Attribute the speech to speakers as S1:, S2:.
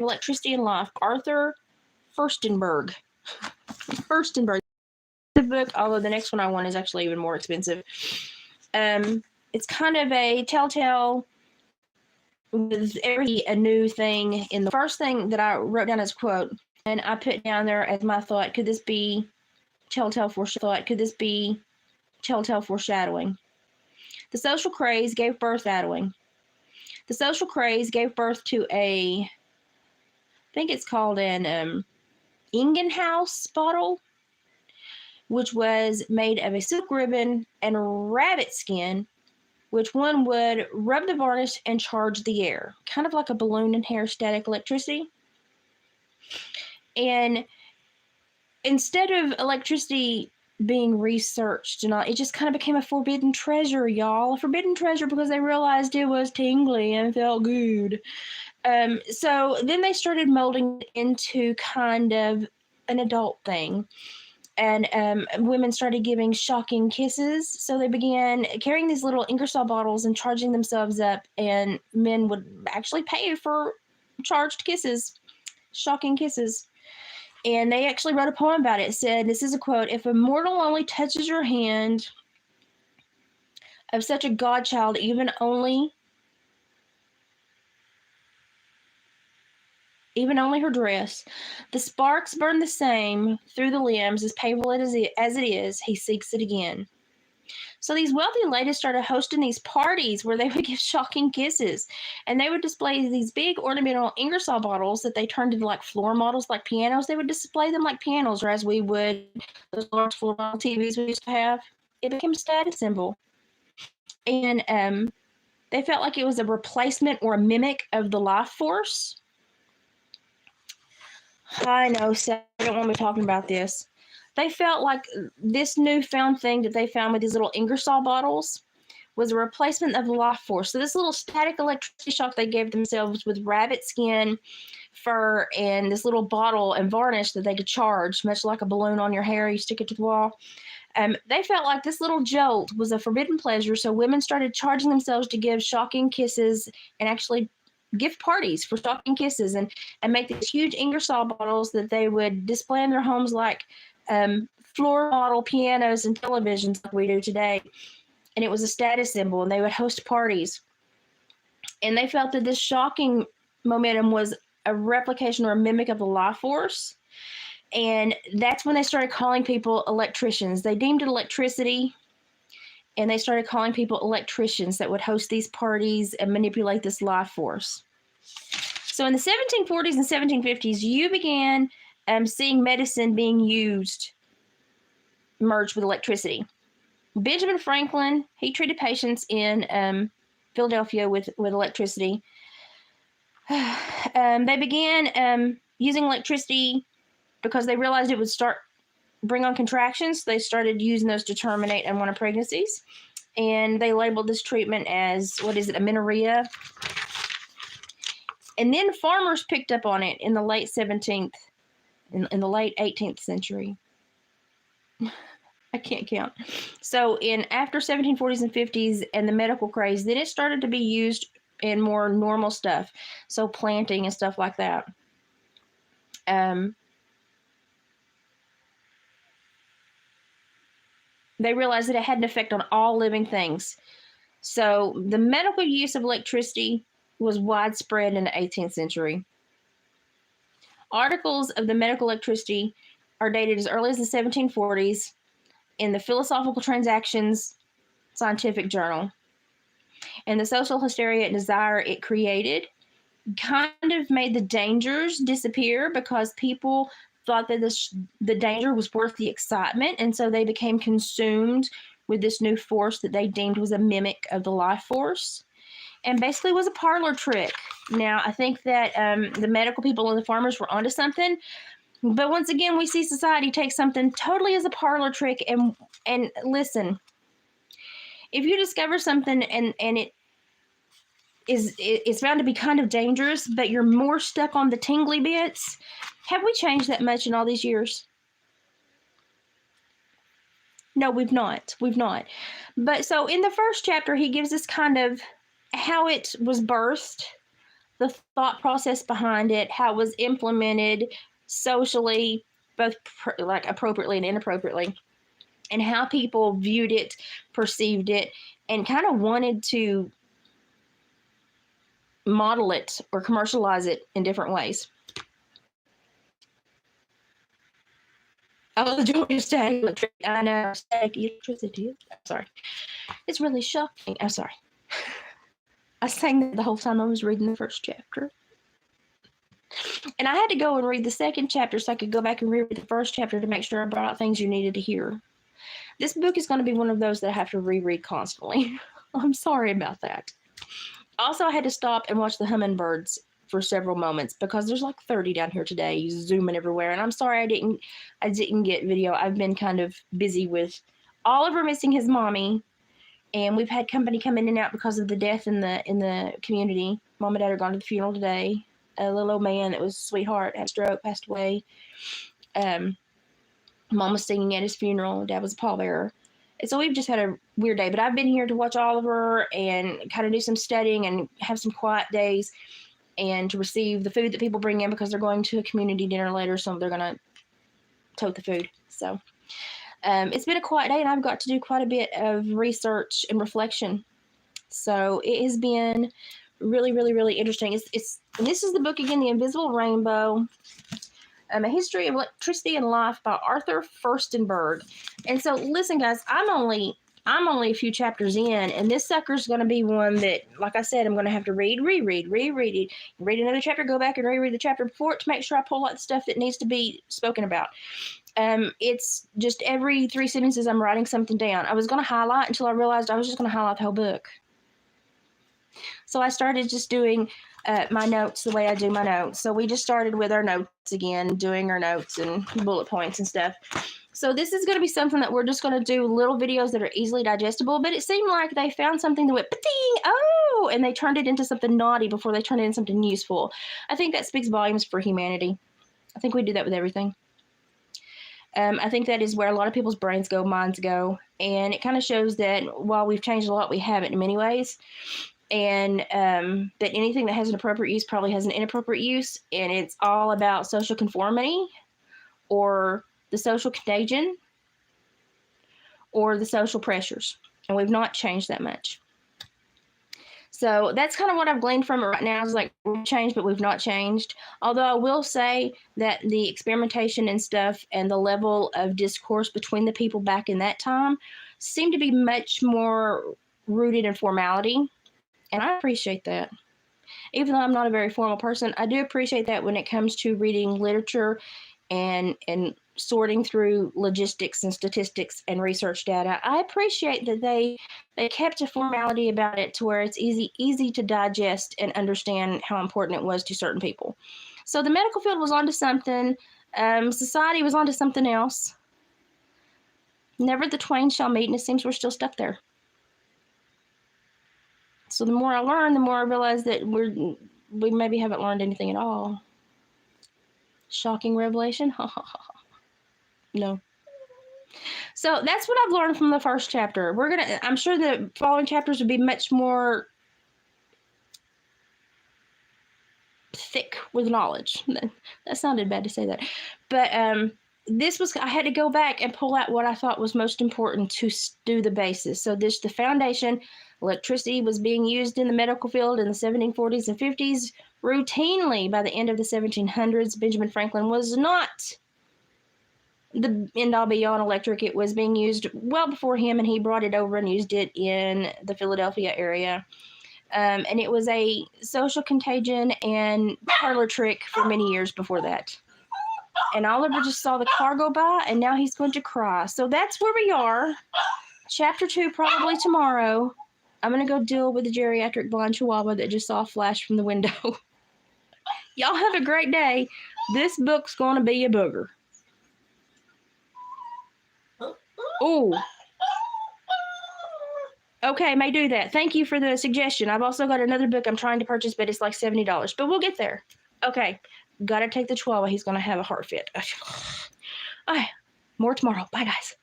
S1: Electricity and Life, Arthur Furstenberg. The book, although the next one I want is actually even more expensive. It's kind of a telltale with every a new thing. In the first thing that I wrote down as a quote, and I put down there as my thought, could this be telltale foreshadowing? The social craze gave birth to a, I think it's called an Ingenhouse bottle, which was made of a silk ribbon and rabbit skin, which one would rub the varnish and charge the air, kind of like a balloon and hair static electricity. And instead of electricity being researched and all, it just kind of became a forbidden treasure, y'all. A forbidden treasure because they realized it was tingly and felt good. So then they started molding it into kind of an adult thing. And women started giving shocking kisses. So they began carrying these little Ingersoll bottles and charging themselves up, and men would actually pay for charged kisses, shocking kisses. And they actually wrote a poem about it. It said, this is a quote, "If a mortal only touches your hand of such a godchild, even only her dress, the sparks burn the same through the limbs, as painful as it is, he seeks it again." So these wealthy ladies started hosting these parties where they would give shocking kisses, and they would display these big ornamental Ingersoll bottles that they turned into like floor models, like pianos. They would display them like pianos, or as we would those large floor model TVs we used to have. It became a status symbol, and they felt like it was a replacement or a mimic of the life force. I know, Seth, I don't want me talking about this. They felt like this newfound thing that they found with these little Ingersoll bottles was a replacement of the life force. So this little static electricity shock they gave themselves with rabbit skin, fur, and this little bottle and varnish that they could charge, much like a balloon on your hair, you stick it to the wall. They felt like this little jolt was a forbidden pleasure, so women started charging themselves to give shocking kisses and actually give parties for shocking kisses, and make these huge Ingersoll bottles that they would display in their homes like floor model pianos and televisions like we do today. And it was a status symbol, and they would host parties. And they felt that this shocking momentum was a replication or a mimic of the life force. And that's when they started calling people electricians. They deemed it electricity, and they started calling people electricians that would host these parties and manipulate this life force. So in the 1740s and 1750s, you began seeing medicine being used, merged with electricity. Benjamin Franklin, he treated patients in Philadelphia with electricity. They began using electricity because they realized it would bring on contractions. They started using those to terminate unwanted pregnancies. And they labeled this treatment as, amenorrhea. And then farmers picked up on it in the late 17th, in the late 18th century. I can't count. So after 1740s and 50s and the medical craze, then it started to be used in more normal stuff. So planting and stuff like that. They realized that it had an effect on all living things. So the medical use of electricity was widespread in the 18th century. Articles of the medical electricity are dated as early as the 1740s in the Philosophical Transactions Scientific Journal. And the social hysteria and desire it created kind of made the dangers disappear, because people thought that the danger was worth the excitement, and so they became consumed with this new force that they deemed was a mimic of the life force, and basically was a parlor trick. Now, I think that the medical people and the farmers were onto something, but once again, we see society take something totally as a parlor trick. And listen, if you discover something and it's found to be kind of dangerous, but you're more stuck on the tingly bits, have we changed that much in all these years? No, we've not. We've not. But so in the first chapter, he gives us kind of how it was birthed, the thought process behind it, how it was implemented socially, both like appropriately and inappropriately, and how people viewed it, perceived it, and kind of wanted to model it or commercialize it in different ways. Oh, the Georgia Static Electricity. I know, static electricity. Sorry. It's really shocking. I'm sorry. I sang that the whole time I was reading the first chapter. And I had to go and read the second chapter so I could go back and reread the first chapter to make sure I brought out things you needed to hear. This book is going to be one of those that I have to reread constantly. I'm sorry about that. Also, I had to stop and watch the hummingbirds for several moments because there's like 30 down here today zooming everywhere. And I'm sorry I didn't get video. I've been kind of busy with Oliver missing his mommy, and we've had company come in and out because of the death in the community. Mom and Dad are gone to the funeral today. A little old man that was a sweetheart had a stroke, passed away. Mom was singing at his funeral. Dad was a pallbearer. And so we've just had a weird day. But I've been here to watch Oliver and kind of do some studying and have some quiet days and to receive the food that people bring in because they're going to a community dinner later. So they're going to tote the food. So it's been a quiet day, and I've got to do quite a bit of research and reflection. So it has been really, really, really interesting. And this is the book again, The Invisible Rainbow. A History of Electricity and Life by Arthur Firstenberg. And so, listen, guys, I'm only a few chapters in, and this sucker's going to be one that, like I said, I'm going to have to reread it, read another chapter, go back and reread the chapter before it to make sure I pull out the stuff that needs to be spoken about. It's just every 3 sentences I'm writing something down. I was going to highlight until I realized I was just going to highlight the whole book. So I started just doing my notes the way I do my notes. So we just started with our notes again, doing our notes and bullet points and stuff. So this is going to be something that we're just going to do little videos that are easily digestible. But it seemed like they found something that went, ba-ding, oh, and they turned it into something naughty before they turned it into something useful. I think that speaks volumes for humanity. I think we do that with everything. I think that is where a lot of people's brains go, minds go. And it kind of shows that while we've changed a lot, we haven't in many ways. And that anything that has an appropriate use probably has an inappropriate use. And it's all about social conformity or the social contagion or the social pressures. And we've not changed that much. So that's kind of what I've gleaned from it right now. Is like, we've changed, but we've not changed. Although I will say that the experimentation and stuff and the level of discourse between the people back in that time seemed to be much more rooted in formality. And I appreciate that. Even though I'm not a very formal person, I do appreciate that when it comes to reading literature and sorting through logistics and statistics and research data. I appreciate that they kept a formality about it to where it's easy to digest and understand how important it was to certain people. So the medical field was onto something. Society was onto something else. Never the twain shall meet, and it seems we're still stuck there. So the more I learn, the more I realize that we maybe haven't learned anything at all. Shocking revelation? Ha ha ha. No. So that's what I've learned from the first chapter. I'm sure the following chapters would be much more thick with knowledge. That sounded bad to say that. But I had to go back and pull out what I thought was most important to do the basis. So the foundation, electricity was being used in the medical field in the 1740s and 50s routinely. By the end of the 1700s, Benjamin Franklin was not the end-all be-all in electric. It was being used well before him, and he brought it over and used it in the Philadelphia area. And it was a social contagion and parlor trick for many years before that. And Oliver just saw the car go by, and now he's going to cry. So that's where we are. Chapter 2 probably tomorrow. I'm going to go deal with the geriatric blind chihuahua that just saw a flash from the window. Y'all have a great day. This book's going to be a booger. Ooh. Okay, may do that. Thank you for the suggestion. I've also got another book I'm trying to purchase, but it's like $70. But we'll get there. Okay. Got to take the chihuahua. He's going to have a heart fit. Okay. More tomorrow. Bye, guys.